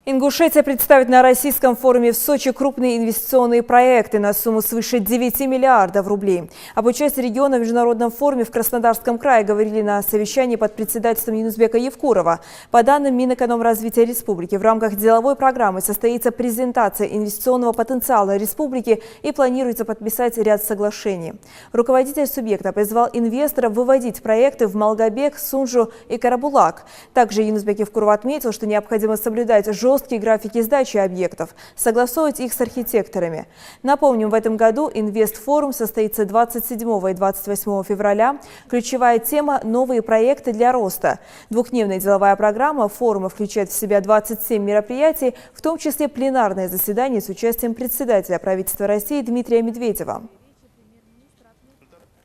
Ингушетия представит на российском форуме в Сочи крупные инвестиционные проекты на сумму свыше 9 миллиардов рублей. Об участии региона в международном форуме в Краснодарском крае говорили на совещании под председательством Юнусбека Евкурова. По данным Минэкономразвития Республики, в рамках деловой программы состоится презентация инвестиционного потенциала республики и планируется подписать ряд соглашений. Руководитель субъекта призвал инвесторов выводить проекты в Малгобек, Сунжу и Карабулак. Также Юнусбек Евкуров отметил, что необходимо соблюдать жесткие графики сдачи объектов, согласовывать их с архитекторами. Напомним, в этом году инвестфорум состоится 27 и 28 февраля. Ключевая тема – новые проекты для роста. Двухдневная деловая программа форума включает в себя 27 мероприятий, в том числе пленарное заседание с участием председателя правительства России Дмитрия Медведева.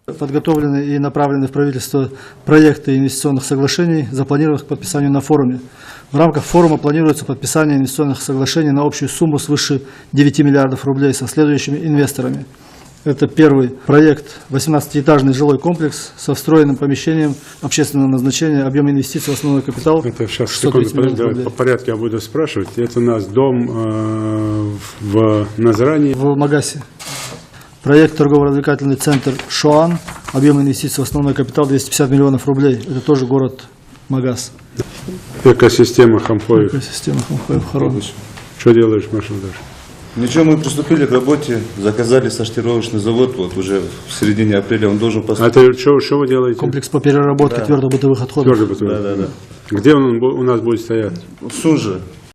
Подготовлены и направлены в правительство проекты инвестиционных соглашений, запланированных к подписанию на форуме. В рамках форума планируется подписание инвестиционных соглашений на общую сумму свыше 9 миллиардов рублей со следующими инвесторами. Это первый проект – 18-этажный жилой комплекс со встроенным помещением общественного назначения, объем инвестиций в основной капитал. Это сейчас, секунду, подожди, по порядку я буду спрашивать. Это у нас дом в Назрани. В Магасе. Проект торгово-развлекательный центр «Шоан», объем инвестиций в основной капитал 250 миллионов рублей. Это тоже город Магас. Экосистема Хамхоев. Экосистема Хамхоев, Хорович. Что делаешь, Маша, дальше? Ничего, мы приступили к работе, заказали сортировочный завод, вот уже в середине апреля он должен поступить. А это что вы делаете? Комплекс по переработке твердобытовых отходов. Где он у нас будет стоять? В Сунже.